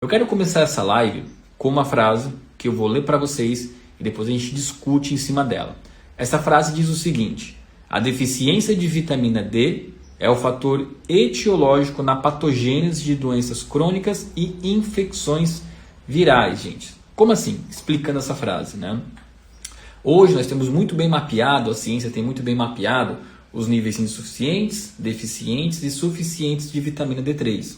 Eu quero começar essa live com uma frase que eu vou ler para vocês e depois a gente discute em cima dela. Essa frase diz o seguinte: a deficiência de vitamina D é o fator etiológico na patogênese de doenças crônicas e infecções virais, gente. Como assim? Explicando essa frase, né? Hoje nós temos muito bem mapeado, a ciência tem muito bem mapeado os níveis insuficientes, deficientes e suficientes de vitamina D3.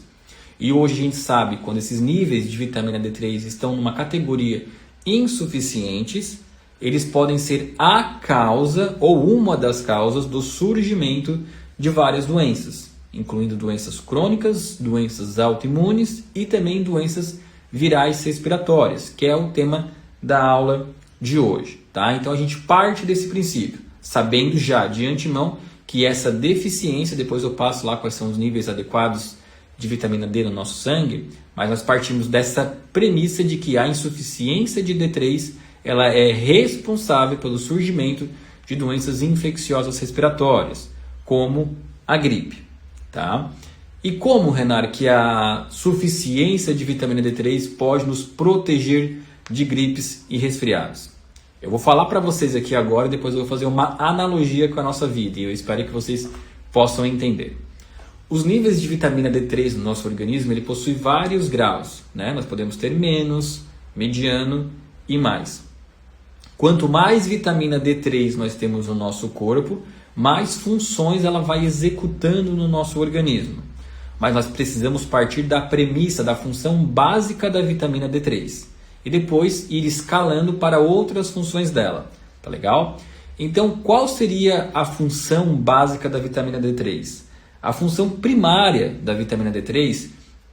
E hoje a gente sabe quando esses níveis de vitamina D3 estão numa categoria insuficientes, eles podem ser a causa ou uma das causas do surgimento de várias doenças, incluindo doenças crônicas, doenças autoimunes e também doenças virais respiratórias, que é o tema da aula de hoje, tá? Então a gente parte desse princípio, sabendo já de antemão que essa deficiência, depois eu passo lá quais são os níveis adequados de vitamina D no nosso sangue, mas nós partimos dessa premissa de que a insuficiência de D3 ela é responsável pelo surgimento de doenças infecciosas respiratórias, como a gripe, tá? E como, Renan, que a suficiência de vitamina D3 pode nos proteger de gripes e resfriados? Eu vou falar para vocês aqui agora e depois eu vou fazer uma analogia com a nossa vida e eu espero que vocês possam entender. Os níveis de vitamina D3 no nosso organismo, ele possui vários graus, né? Nós podemos ter menos, mediano e mais. Quanto mais vitamina D3 nós temos no nosso corpo, mais funções ela vai executando no nosso organismo. Mas nós precisamos partir da premissa, da função básica da vitamina D3 e depois ir escalando para outras funções dela, tá legal? Então, qual seria a função básica da vitamina D3? A função primária da vitamina D3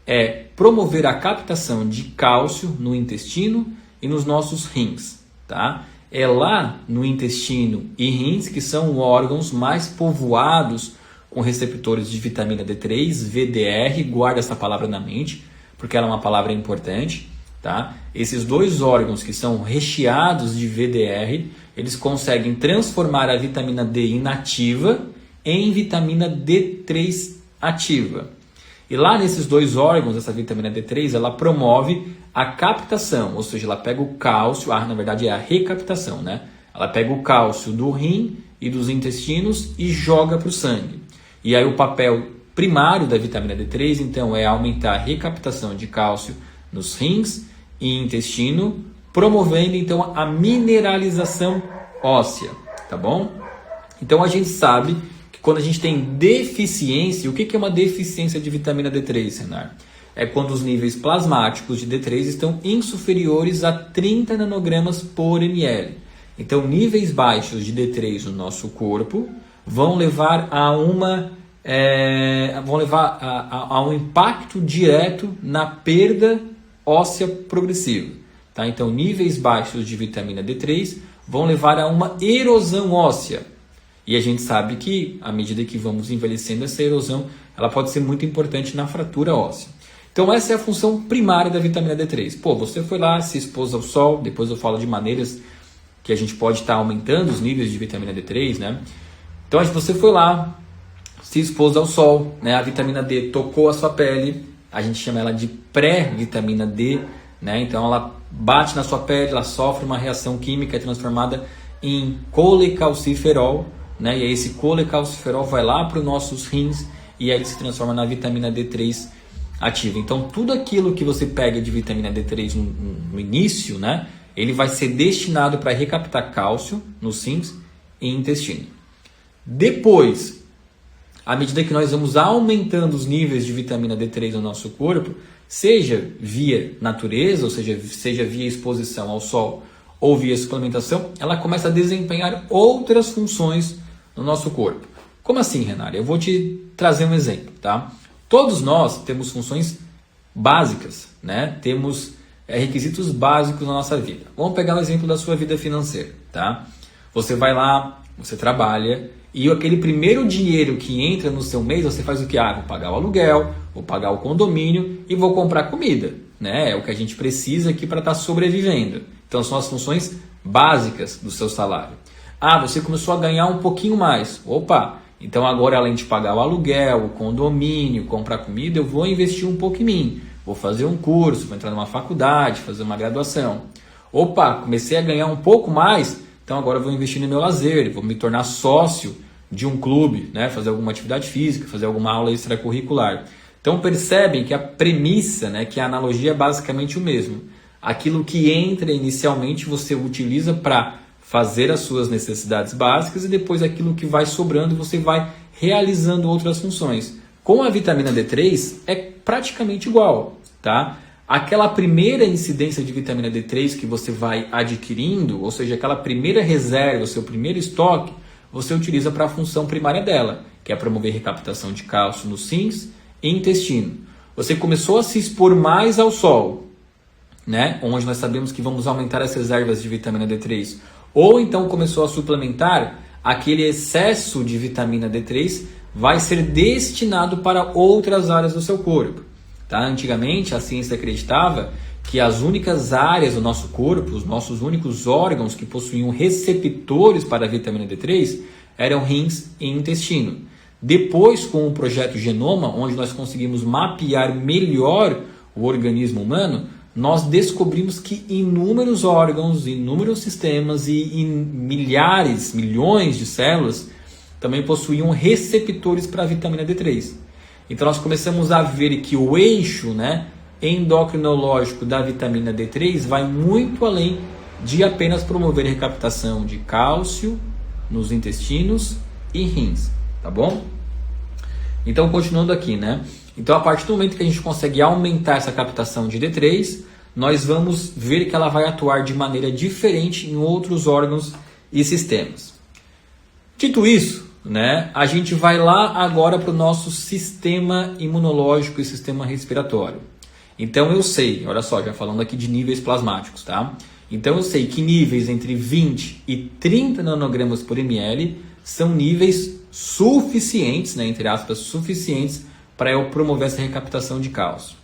é promover a captação de cálcio no intestino e nos nossos rins, tá? É lá no intestino e rins que são órgãos mais povoados com receptores de vitamina D3, VDR, guarda essa palavra na mente, porque ela é uma palavra importante, tá? Esses dois órgãos que são recheados de VDR, eles conseguem transformar a vitamina D inativa em vitamina D3 ativa. E lá nesses dois órgãos, essa vitamina D3, ela promove a captação, ou seja, ela pega o cálcio, na verdade é a recaptação, né? Ela pega o cálcio do rim e dos intestinos e joga para o sangue. E aí o papel primário da vitamina D3, então, é aumentar a recaptação de cálcio nos rins e intestino, promovendo, então, a mineralização óssea, tá bom? Então, a gente sabe quando a gente tem deficiência, o que é uma deficiência de vitamina D3, Renan? É quando os níveis plasmáticos de D3 estão inferiores a 30 nanogramas por ml. Então, níveis baixos de D3 no nosso corpo vão levar a um impacto direto na perda óssea progressiva. Tá? Então, níveis baixos de vitamina D3 vão levar a uma erosão óssea. E a gente sabe que, à medida que vamos envelhecendo, essa erosão ela pode ser muito importante na fratura óssea. Então, essa é a função primária da vitamina D3. Pô, você foi lá, se expôs ao sol, depois eu falo de maneiras que a gente pode estar aumentando os níveis de vitamina D3, né? Então, você foi lá, se expôs ao sol, né? A vitamina D tocou a sua pele, a gente chama ela de pré-vitamina D, né? Então, ela bate na sua pele, ela sofre uma reação química transformada em colecalciferol, né? E aí esse colecalciferol vai lá para os nossos rins e aí ele se transforma na vitamina D3 ativa. Então, tudo aquilo que você pega de vitamina D3 no início, né? Ele vai ser destinado para recaptar cálcio nos rins e intestino. Depois, à medida que nós vamos aumentando os níveis de vitamina D3 no nosso corpo, seja via natureza, ou seja via exposição ao sol ou via suplementação, ela começa a desempenhar outras funções no nosso corpo. Como assim, Renan? Eu vou te trazer um exemplo, tá? Todos nós temos funções básicas, né? Temos requisitos básicos na nossa vida. Vamos pegar o exemplo da sua vida financeira, tá? Você vai lá, você trabalha e aquele primeiro dinheiro que entra no seu mês, você faz o quê? Vou pagar o aluguel, vou pagar o condomínio e vou comprar comida, né? É o que a gente precisa aqui para estar sobrevivendo. Então, são as funções básicas do seu salário. Você começou a ganhar um pouquinho mais. Opa, então agora além de pagar o aluguel, o condomínio, comprar comida, eu vou investir um pouco em mim. vou fazer um curso, vou entrar numa faculdade, fazer uma graduação. Opa, comecei a ganhar um pouco mais, então agora eu vou investir no meu lazer, vou me tornar sócio de um clube, né? Fazer alguma atividade física, fazer alguma aula extracurricular. Então percebem que a premissa, né, que a analogia é basicamente o mesmo. Aquilo que entra inicialmente você utiliza para fazer as suas necessidades básicas e depois aquilo que vai sobrando você vai realizando outras funções. Com a vitamina D3 é praticamente igual, tá? Aquela primeira incidência de vitamina D3 que você vai adquirindo, ou seja, aquela primeira reserva, o seu primeiro estoque, você utiliza para a função primária dela, que é promover recaptação de cálcio nos rins e intestino. Você começou a se expor mais ao sol, né? Onde nós sabemos que vamos aumentar as reservas de vitamina D3, ou então começou a suplementar, aquele excesso de vitamina D3 vai ser destinado para outras áreas do seu corpo. Tá? Antigamente a ciência acreditava que as únicas áreas do nosso corpo, os nossos únicos órgãos que possuíam receptores para a vitamina D3 eram rins e intestino. Depois, com o projeto Genoma, onde nós conseguimos mapear melhor o organismo humano, nós descobrimos que inúmeros órgãos, inúmeros sistemas e milhares, milhões de células também possuíam receptores para a vitamina D3. Então nós começamos a ver que o eixo, né, endocrinológico da vitamina D3 vai muito além de apenas promover a recaptação de cálcio nos intestinos e rins, tá bom? Então continuando aqui, né? Então a partir do momento que a gente consegue aumentar essa captação de D3, nós vamos ver que ela vai atuar de maneira diferente em outros órgãos e sistemas. Dito isso, né, a gente vai lá agora para o nosso sistema imunológico e sistema respiratório. Então eu sei, olha só, já falando aqui de níveis plasmáticos, tá? Então eu sei que níveis entre 20 e 30 nanogramas por ml são níveis suficientes, né, entre aspas, suficientes para eu promover essa recaptação de cálcio.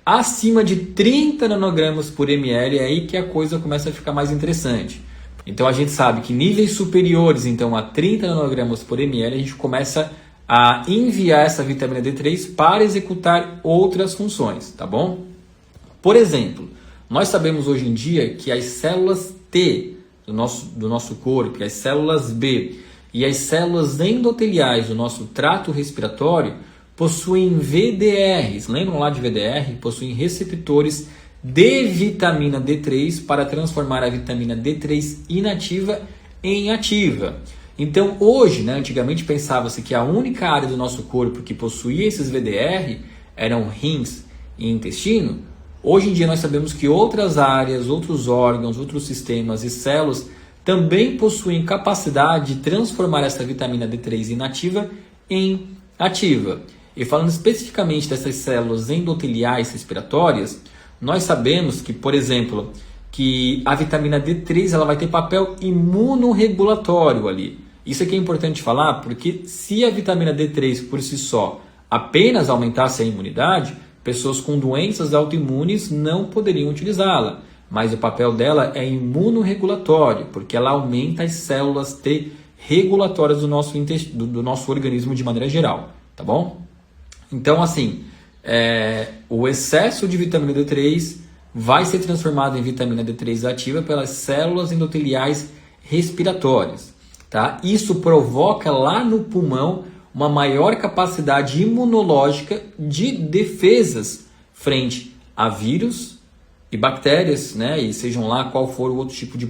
Acima de 30 nanogramas por ml é aí que a coisa começa a ficar mais interessante. Então a gente sabe que níveis superiores então a 30 nanogramas por ml a gente começa a enviar essa vitamina D3 para executar outras funções, tá bom? Por exemplo, nós sabemos hoje em dia que as células T do nosso corpo, as células B e as células endoteliais do nosso trato respiratório possuem VDRs, lembram lá de VDR? Possuem receptores de vitamina D3 para transformar a vitamina D3 inativa em ativa. Então hoje, né, antigamente pensava-se que a única área do nosso corpo que possuía esses VDR eram rins e intestino. Hoje em dia nós sabemos que outras áreas, outros órgãos, outros sistemas e células também possuem capacidade de transformar essa vitamina D3 inativa em ativa. E falando especificamente dessas células endoteliais respiratórias, nós sabemos que, por exemplo, que a vitamina D3 ela vai ter papel imunorregulatório ali. Isso aqui é importante falar porque se a vitamina D3 por si só apenas aumentasse a imunidade, pessoas com doenças autoimunes não poderiam utilizá-la. Mas o papel dela é imunorregulatório, porque ela aumenta as células T regulatórias do nosso organismo de maneira geral, tá bom? Então, assim, o excesso de vitamina D3 vai ser transformado em vitamina D3 ativa pelas células endoteliais respiratórias, tá? Isso provoca lá no pulmão uma maior capacidade imunológica de defesas frente a vírus e bactérias, né? E sejam lá qual for o outro tipo de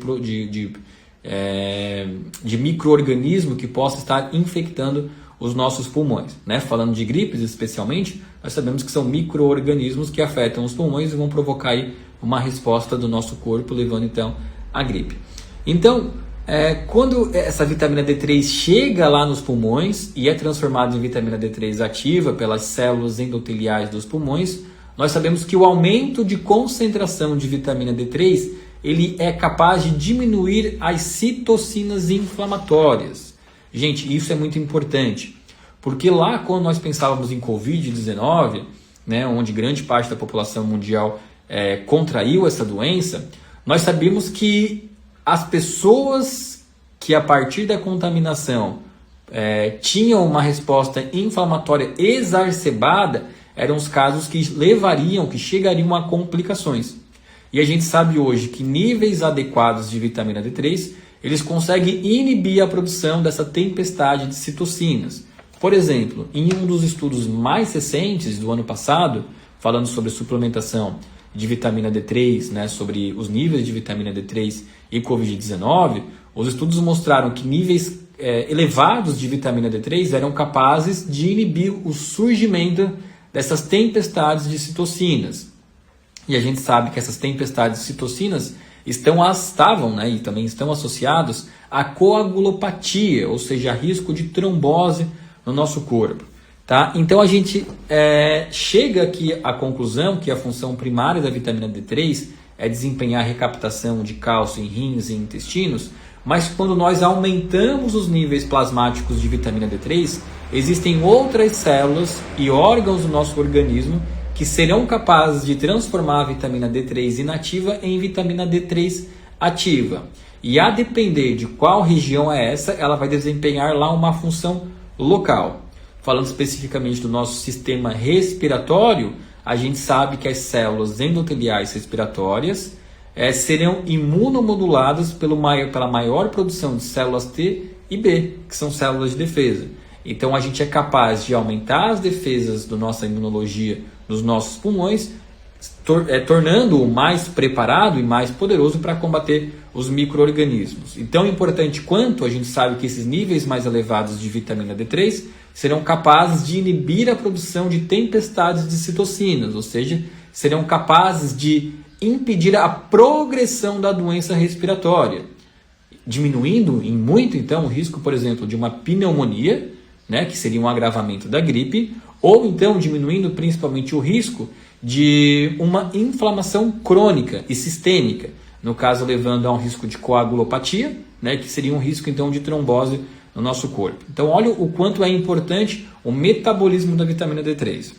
micro-organismo que possa estar infectando os nossos pulmões, né? Falando de gripes especialmente, nós sabemos que são micro-organismos que afetam os pulmões e vão provocar aí uma resposta do nosso corpo, levando então à gripe. Então, quando essa vitamina D3 chega lá nos pulmões e é transformada em vitamina D3 ativa pelas células endoteliais dos pulmões, nós sabemos que o aumento de concentração de vitamina D3 ele é capaz de diminuir as citocinas inflamatórias. Gente, isso é muito importante, porque lá quando nós pensávamos em Covid-19, né, onde grande parte da população mundial contraiu essa doença, nós sabíamos que as pessoas que a partir da contaminação tinham uma resposta inflamatória exacerbada, eram os casos que chegariam a complicações. E a gente sabe hoje que níveis adequados de vitamina D3, eles conseguem inibir a produção dessa tempestade de citocinas. Por exemplo, em um dos estudos mais recentes do ano passado, falando sobre suplementação de vitamina D3, né, sobre os níveis de vitamina D3 e Covid-19, os estudos mostraram que níveis elevados de vitamina D3 eram capazes de inibir o surgimento dessas tempestades de citocinas. E a gente sabe que essas tempestades de citocinas estavam, né, e também estão associados à coagulopatia, ou seja, a risco de trombose no nosso corpo. Tá? Então a gente chega aqui à conclusão que a função primária da vitamina D3 é desempenhar a recaptação de cálcio em rins e intestinos, mas quando nós aumentamos os níveis plasmáticos de vitamina D3, existem outras células e órgãos do nosso organismo que serão capazes de transformar a vitamina D3 inativa em vitamina D3 ativa. E a depender de qual região é essa, ela vai desempenhar lá uma função local. Falando especificamente do nosso sistema respiratório, a gente sabe que as células endoteliais respiratórias serão imunomoduladas pela maior produção de células T e B, que são células de defesa. Então a gente é capaz de aumentar as defesas da nossa imunologia nos nossos pulmões, tornando-o mais preparado e mais poderoso para combater os micro-organismos. E tão importante quanto a gente sabe que esses níveis mais elevados de vitamina D3 serão capazes de inibir a produção de tempestades de citocinas, ou seja, serão capazes de impedir a progressão da doença respiratória, diminuindo em muito então o risco, por exemplo, de uma pneumonia, né, que seria um agravamento da gripe, ou então diminuindo principalmente o risco de uma inflamação crônica e sistêmica, no caso levando a um risco de coagulopatia, né, que seria um risco então de trombose no nosso corpo. Então olha o quanto é importante o metabolismo da vitamina D3.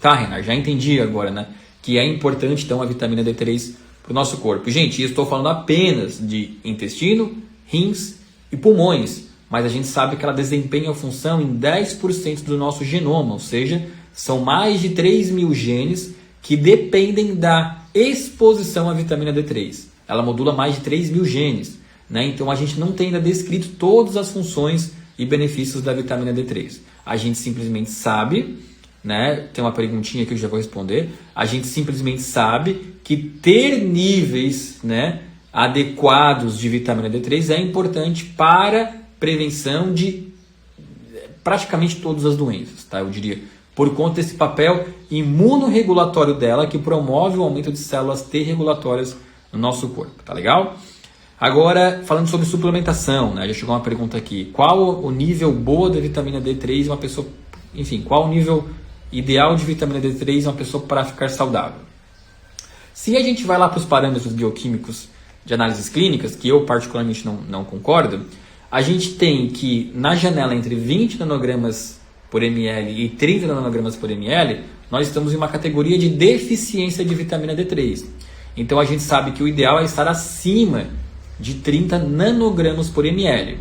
Tá, Renan, já entendi agora, né, que é importante então a vitamina D3 para o nosso corpo. Gente, eu estou falando apenas de intestino, rins e pulmões, mas a gente sabe que ela desempenha a função em 10% do nosso genoma, ou seja, são mais de 3 mil genes que dependem da exposição à vitamina D3. Ela modula mais de 3 mil genes, né? Então a gente não tem ainda descrito todas as funções e benefícios da vitamina D3. A gente simplesmente sabe, né? Tem uma perguntinha que eu já vou responder. A gente simplesmente sabe que ter níveis, né, adequados de vitamina D3 é importante para prevenção de praticamente todas as doenças, tá? Eu diria, por conta desse papel imunorregulatório dela que promove o aumento de células T regulatórias no nosso corpo, tá legal? Agora, falando sobre suplementação, né? Já chegou uma pergunta aqui. Qual o nível boa da vitamina D3 uma pessoa, enfim, qual o nível ideal de vitamina D3 uma pessoa para ficar saudável? Se a gente vai lá para os parâmetros bioquímicos de análises clínicas, que eu particularmente não concordo, a gente tem que na janela entre 20 nanogramas por ml e 30 nanogramas por ml, nós estamos em uma categoria de deficiência de vitamina D3. Então a gente sabe que o ideal é estar acima de 30 nanogramas por ml.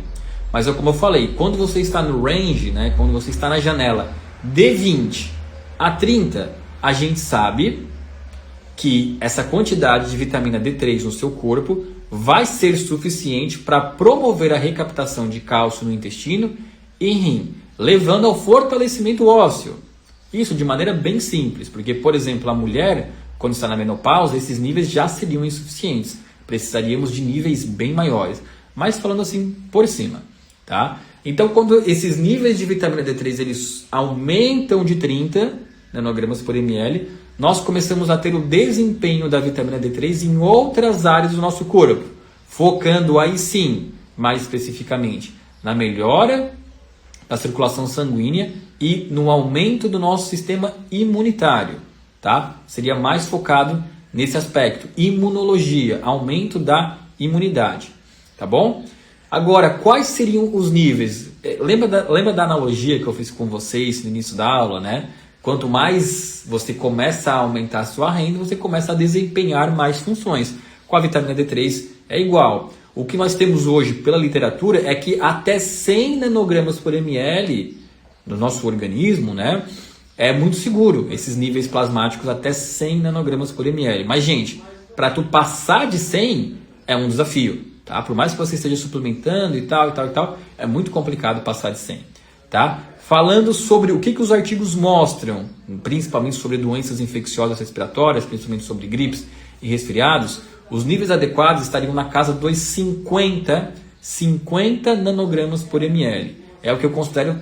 Mas como eu falei, quando você está no range, né, quando você está na janela de 20 a 30, a gente sabe que essa quantidade de vitamina D3 no seu corpo vai ser suficiente para promover a recaptação de cálcio no intestino e rim, levando ao fortalecimento ósseo. Isso de maneira bem simples, porque, por exemplo, a mulher, quando está na menopausa, esses níveis já seriam insuficientes. Precisaríamos de níveis bem maiores. Mas falando assim por cima, tá? Então, quando esses níveis de vitamina D3 eles aumentam de 30 nanogramas por ml, nós começamos a ter o desempenho da vitamina D3 em outras áreas do nosso corpo, focando aí sim, mais especificamente, na melhora da circulação sanguínea e no aumento do nosso sistema imunitário, tá? Seria mais focado nesse aspecto, imunologia, aumento da imunidade, tá bom? Agora, quais seriam os níveis? Lembra da analogia que eu fiz com vocês no início da aula, né? Quanto mais você começa a aumentar a sua renda, você começa a desempenhar mais funções. Com a vitamina D3 é igual. O que nós temos hoje pela literatura é que até 100 nanogramas por ml no nosso organismo, né, é muito seguro esses níveis plasmáticos até 100 nanogramas por ml. Mas, gente, para tu passar de 100 é um desafio, tá? Por mais que você esteja suplementando e tal, é muito complicado passar de 100, tá? Falando sobre o que os artigos mostram, principalmente sobre doenças infecciosas respiratórias, principalmente sobre gripes e resfriados, os níveis adequados estariam na casa dos 50 nanogramas por ml. É o que eu considero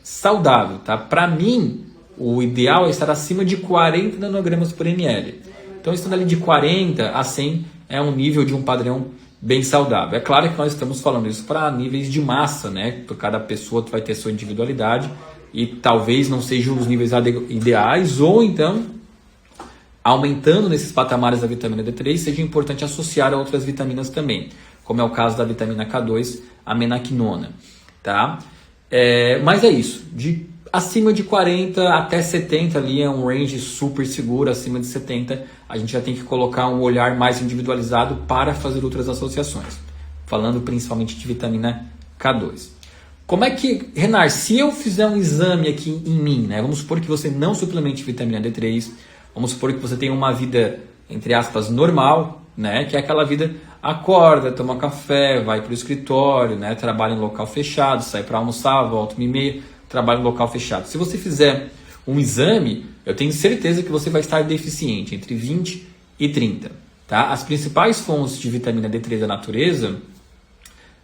saudável, tá? Para mim, o ideal é estar acima de 40 nanogramas por ml. Então, estando ali de 40 a 100 é um nível de um padrão bem saudável. É claro que nós estamos falando isso para níveis de massa, né? Por cada pessoa vai ter sua individualidade e talvez não sejam os níveis ideais, ou então, aumentando nesses patamares da vitamina D3, seja importante associar a outras vitaminas também, como é o caso da vitamina K2, a menaquinona, tá? Mas é isso, acima de 40 até 70 ali é um range super seguro. Acima de 70 a gente já tem que colocar um olhar mais individualizado para fazer outras associações, falando principalmente de vitamina K2. Como é que, Renar, se eu fizer um exame aqui em mim, né? Vamos supor que você não suplemente vitamina D3, vamos supor que você tem uma vida, entre aspas, normal, né? Que é aquela vida, acorda, toma café, vai para o escritório, né? Trabalha em local fechado, sai para almoçar, volta 1h30, trabalha em local fechado. Se você fizer um exame, eu tenho certeza que você vai estar deficiente, entre 20 e 30. Tá? As principais fontes de vitamina D3 da natureza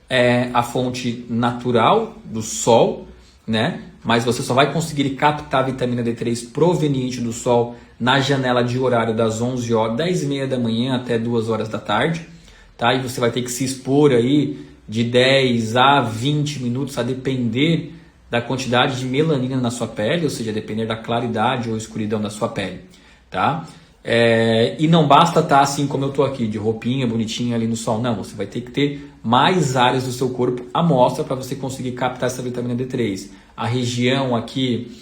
é a fonte natural do sol, né? Mas você só vai conseguir captar a vitamina D3 proveniente do sol na janela de horário das 11 horas, 10h30 da manhã até 2 horas da tarde. Tá? E você vai ter que se expor aí de 10 a 20 minutos, a depender da quantidade de melanina na sua pele, ou seja, depender da claridade ou escuridão da sua pele, tá? E não basta estar assim como eu tô aqui, de roupinha bonitinha ali no sol, não, você vai ter que ter mais áreas do seu corpo à mostra para você conseguir captar essa vitamina D3. A região aqui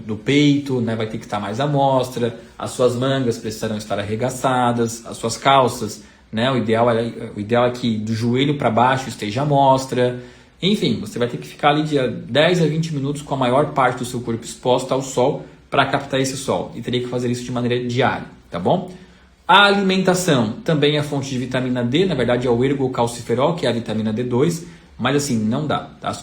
do peito, né, vai ter que estar mais à mostra, as suas mangas precisarão estar arregaçadas, as suas calças, né, o ideal é que do joelho para baixo esteja à mostra. Enfim, você vai ter que ficar ali de 10 a 20 minutos com a maior parte do seu corpo exposta ao sol para captar esse sol. E teria que fazer isso de maneira diária, tá bom? A alimentação também é fonte de vitamina D, na verdade é o ergocalciferol, que é a vitamina D2, mas assim, não dá. Tá?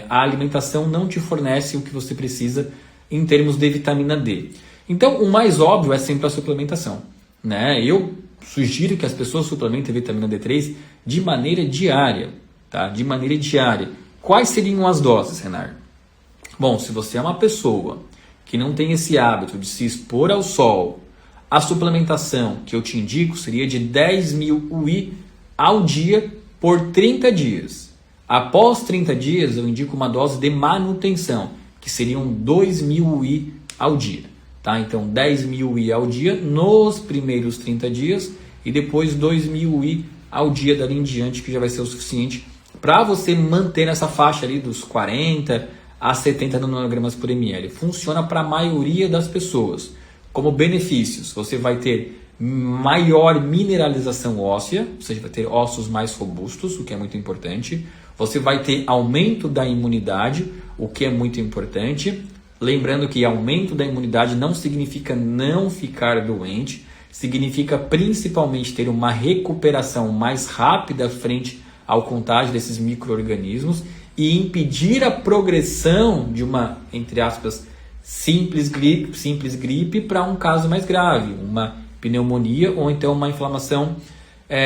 A alimentação não te fornece o que você precisa em termos de vitamina D. Então, o mais óbvio é sempre a suplementação, né? Eu sugiro que as pessoas suplementem vitamina D3 de maneira diária. Tá? De maneira diária. Quais seriam as doses, Renar? Bom, se você é uma pessoa que não tem esse hábito de se expor ao sol, a suplementação que eu te indico seria de 10.000 UI ao dia por 30 dias. Após 30 dias, eu indico uma dose de manutenção, que seriam 2.000 UI ao dia. Tá? Então, 10.000 UI ao dia nos primeiros 30 dias e depois 2.000 UI ao dia dali em diante, que já vai ser o suficiente para você manter essa faixa ali dos 40 a 70 nanogramas por ml. Funciona para a maioria das pessoas. Como benefícios, você vai ter maior mineralização óssea, ou seja, vai ter ossos mais robustos, o que é muito importante. Você vai ter aumento da imunidade, o que é muito importante. Lembrando que aumento da imunidade não significa não ficar doente, significa principalmente ter uma recuperação mais rápida frente ao contágio desses micro-organismos e impedir a progressão de uma, entre aspas, simples gripe para um caso mais grave, uma pneumonia ou então uma inflamação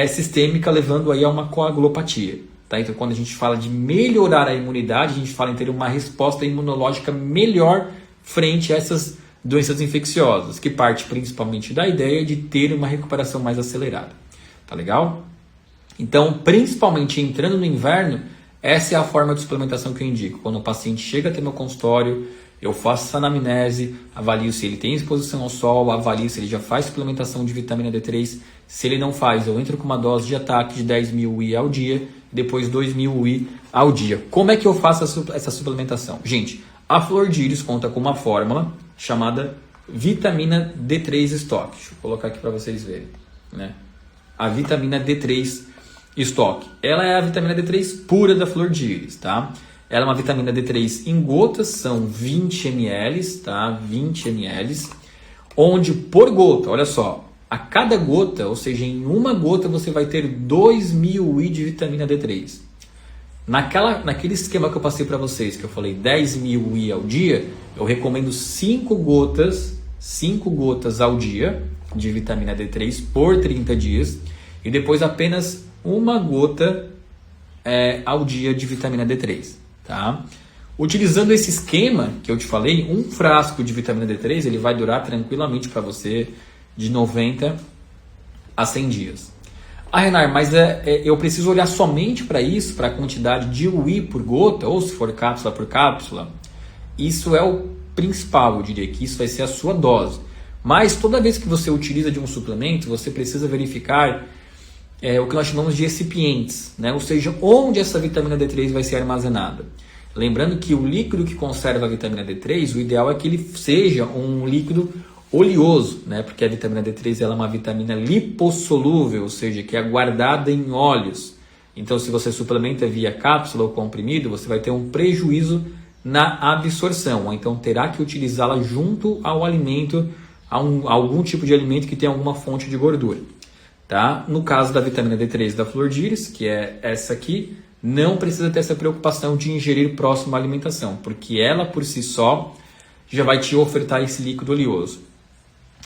sistêmica, levando aí a uma coagulopatia. Tá? Então, quando a gente fala de melhorar a imunidade, a gente fala em ter uma resposta imunológica melhor frente a essas doenças infecciosas, que parte principalmente da ideia de ter uma recuperação mais acelerada. Tá legal? Então, principalmente entrando no inverno, essa é a forma de suplementação que eu indico. Quando o paciente chega até meu consultório, eu faço essa anamnese, avalio se ele tem exposição ao sol, avalio se ele já faz suplementação de vitamina D3. Se ele não faz, eu entro com uma dose de ataque de 10.000 UI ao dia, depois 2.000 UI ao dia. Como é que eu faço essa suplementação? Gente, a Flor de Íris conta com uma fórmula chamada vitamina D3 Stock. Deixa eu colocar aqui para vocês verem, né? A vitamina D3 Stock. Ela é a vitamina D3 pura da Flor de Íris, tá? Ela é uma vitamina D3 em gotas, são 20 ml, tá? 20 ml, onde por gota, olha só, a cada gota, ou seja, em uma gota você vai ter 2.000 I de vitamina D3. Naquele esquema que eu passei para vocês, que eu falei 10.000 I ao dia, eu recomendo 5 gotas ao dia de vitamina D3 por 30 dias e depois apenas uma gota ao dia de vitamina D3, tá? Utilizando esse esquema que eu te falei, um frasco de vitamina D3 ele vai durar tranquilamente para você de 90 a 100 dias. Ah, Renar, mas eu preciso olhar somente para isso, para a quantidade de UI por gota, ou se for cápsula por cápsula? Isso é o principal, eu diria que isso vai ser a sua dose. Mas toda vez que você utiliza de um suplemento, você precisa verificar o que nós chamamos de recipientes, né? Ou seja, onde essa vitamina D3 vai ser armazenada. Lembrando que o líquido que conserva a vitamina D3, o ideal é que ele seja um líquido oleoso, né? Porque a vitamina D3 ela é uma vitamina lipossolúvel, ou seja, que é guardada em óleos. Então, se você suplementa via cápsula ou comprimido, você vai ter um prejuízo na absorção, ou então terá que utilizá-la junto ao alimento, a algum tipo de alimento que tem alguma fonte de gordura. Tá? No caso da vitamina D3 da Flor de Íris, que é essa aqui, não precisa ter essa preocupação de ingerir próximo à alimentação, porque ela por si só já vai te ofertar esse líquido oleoso.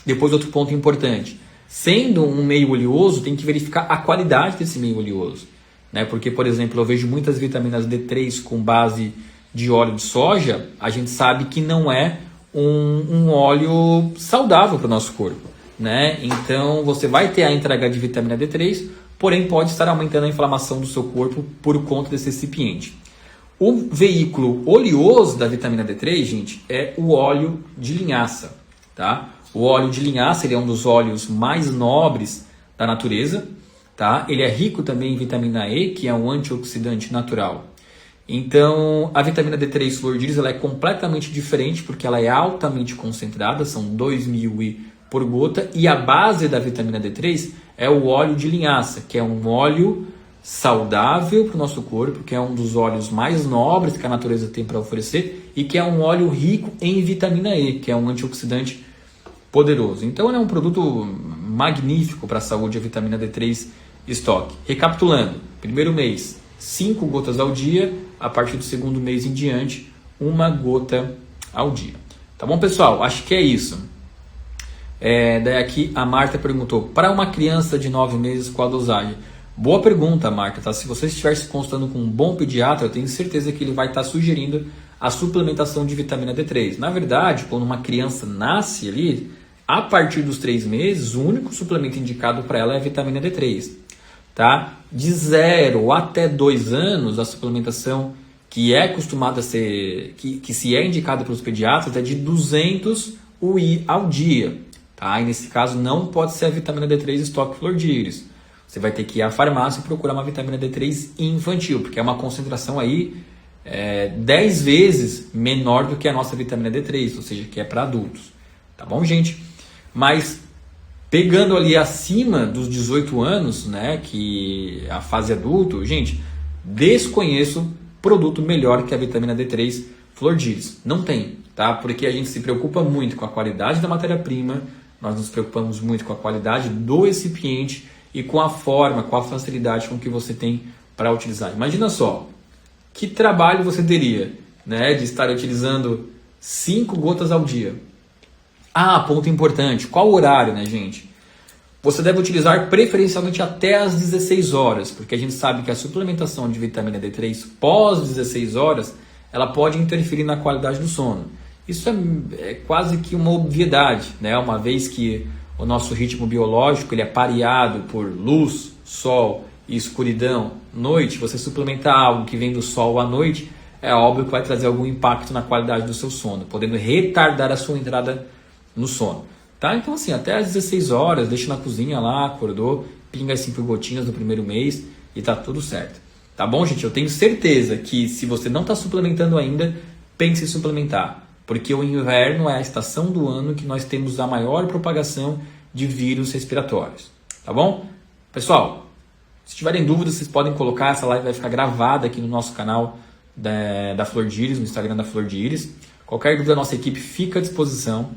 Depois, outro ponto importante, sendo um meio oleoso, tem que verificar a qualidade desse meio oleoso, né? Porque, por exemplo, eu vejo muitas vitaminas D3 com base de óleo de soja, a gente sabe que não é um óleo saudável para o nosso corpo, né? Então, você vai ter a entrega de vitamina D3, porém pode estar aumentando a inflamação do seu corpo por conta desse recipiente. O veículo oleoso da vitamina D3, gente, é o óleo de linhaça, tá? O óleo de linhaça ele é um dos óleos mais nobres da natureza, tá? Ele é rico também em vitamina E, que é um antioxidante natural. Então, a vitamina D3 Flor de Íris ela é completamente diferente porque ela é altamente concentrada, são 2.000 I por gota, e a base da vitamina D3 é o óleo de linhaça, que é um óleo saudável para o nosso corpo, que é um dos óleos mais nobres que a natureza tem para oferecer e que é um óleo rico em vitamina E, que é um antioxidante poderoso. Então, ele é um produto magnífico para a saúde, a vitamina D3 estoque. Recapitulando, primeiro mês, 5 gotas ao dia, a partir do segundo mês em diante, 1 gota ao dia. Tá bom, pessoal? Acho que é isso. Daí aqui a Marta perguntou, para uma criança de 9 meses, qual a dosagem? Boa pergunta, Marta. Tá? Se você estiver se consultando com um bom pediatra, eu tenho certeza que ele vai estar sugerindo a suplementação de vitamina D3. Na verdade, quando uma criança nasce ali, a partir dos 3 meses, o único suplemento indicado para ela é a vitamina D3. Tá? De 0 até 2 anos, a suplementação que é acostumada a ser, que se é indicada pelos pediatras é de 200 UI ao dia. Tá? E nesse caso não pode ser a vitamina D3 estoque Flor de Íris. Você vai ter que ir à farmácia e procurar uma vitamina D3 infantil, porque é uma concentração aí 10 vezes menor do que a nossa vitamina D3, ou seja, que é para adultos. Tá bom, gente? Mas pegando ali acima dos 18 anos, né, que é a fase adulto, gente, desconheço produto melhor que a vitamina D3 Flor de Íris. Não tem, tá? Porque a gente se preocupa muito com a qualidade da matéria-prima, nós nos preocupamos muito com a qualidade do recipiente e com a forma, com a facilidade com que você tem para utilizar. Imagina só, que trabalho você teria, né, de estar utilizando 5 gotas ao dia. Ah, ponto importante, qual horário, né, gente? Você deve utilizar preferencialmente até às 16 horas, porque a gente sabe que a suplementação de vitamina D3 pós 16 horas, ela pode interferir na qualidade do sono. Isso é quase que uma obviedade, né? Uma vez que o nosso ritmo biológico ele é pareado por luz, sol e escuridão, noite, você suplementar algo que vem do sol à noite, é óbvio que vai trazer algum impacto na qualidade do seu sono, podendo retardar a sua entrada no sono. Tá? Então assim, até às 16 horas, deixa na cozinha lá, acordou, pinga as 5 gotinhas no primeiro mês e tá tudo certo. Tá bom, gente? Eu tenho certeza que se você não está suplementando ainda, pense em suplementar. Porque o inverno é a estação do ano que nós temos a maior propagação de vírus respiratórios. Tá bom? Pessoal, se tiverem dúvidas, vocês podem colocar. Essa live vai ficar gravada aqui no nosso canal da Flor de Íris, no Instagram da Flor de Íris. Qualquer dúvida, nossa equipe fica à disposição.